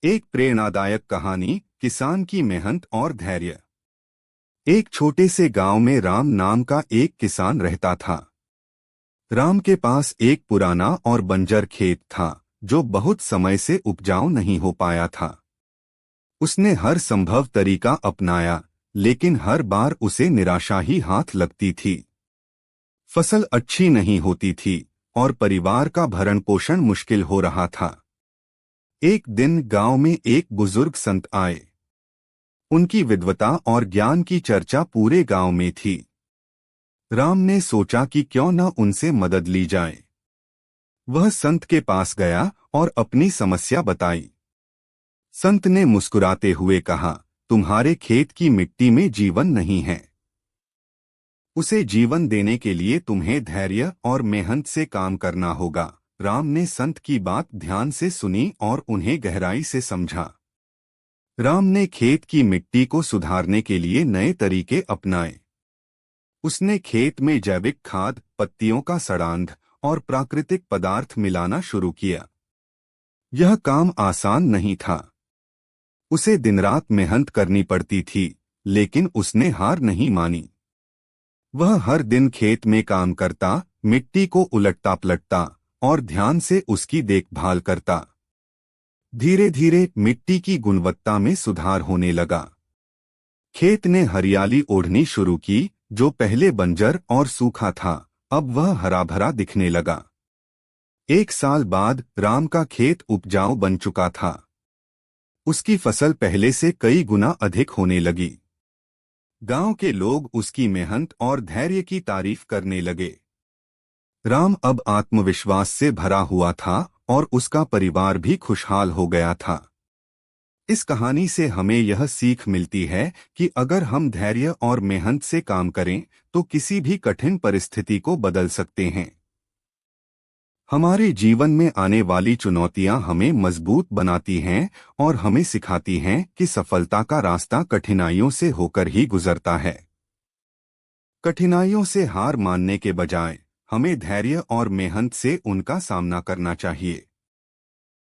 एक प्रेरणादायक कहानी, किसान की मेहनत और धैर्य। एक छोटे से गांव में राम नाम का एक किसान रहता था। राम के पास एक पुराना और बंजर खेत था जो बहुत समय से उपजाऊ नहीं हो पाया था। उसने हर संभव तरीका अपनाया, लेकिन हर बार उसे निराशा ही हाथ लगती थी। फसल अच्छी नहीं होती थी और परिवार का भरण पोषण मुश्किल हो रहा था। एक दिन गांव में एक बुजुर्ग संत आए। उनकी विद्वता और ज्ञान की चर्चा पूरे गांव में थी। राम ने सोचा कि क्यों न उनसे मदद ली जाए। वह संत के पास गया और अपनी समस्या बताई। संत ने मुस्कुराते हुए कहा, तुम्हारे खेत की मिट्टी में जीवन नहीं है। उसे जीवन देने के लिए तुम्हें धैर्य और मेहनत से काम करना होगा। राम ने संत की बात ध्यान से सुनी और उन्हें गहराई से समझा। राम ने खेत की मिट्टी को सुधारने के लिए नए तरीके अपनाए। उसने खेत में जैविक खाद, पत्तियों का सड़ांध और प्राकृतिक पदार्थ मिलाना शुरू किया। यह काम आसान नहीं था। उसे दिन रात मेहनत करनी पड़ती थी, लेकिन उसने हार नहीं मानी। वह हर दिन खेत में काम करता, मिट्टी को उलटता पलटता और ध्यान से उसकी देखभाल करता। धीरे धीरे मिट्टी की गुणवत्ता में सुधार होने लगा। खेत ने हरियाली ओढ़नी शुरू की। जो पहले बंजर और सूखा था, अब वह हरा भरा दिखने लगा। एक साल बाद राम का खेत उपजाऊ बन चुका था। उसकी फसल पहले से कई गुना अधिक होने लगी। गांव के लोग उसकी मेहनत और धैर्य की तारीफ करने लगे। राम अब आत्मविश्वास से भरा हुआ था और उसका परिवार भी खुशहाल हो गया था। इस कहानी से हमें यह सीख मिलती है कि अगर हम धैर्य और मेहनत से काम करें तो किसी भी कठिन परिस्थिति को बदल सकते हैं। हमारे जीवन में आने वाली चुनौतियां हमें मजबूत बनाती हैं और हमें सिखाती हैं कि सफलता का रास्ता कठिनाइयों से होकर ही गुजरता है। कठिनाइयों से हार मानने के बजाय हमें धैर्य और मेहनत से उनका सामना करना चाहिए।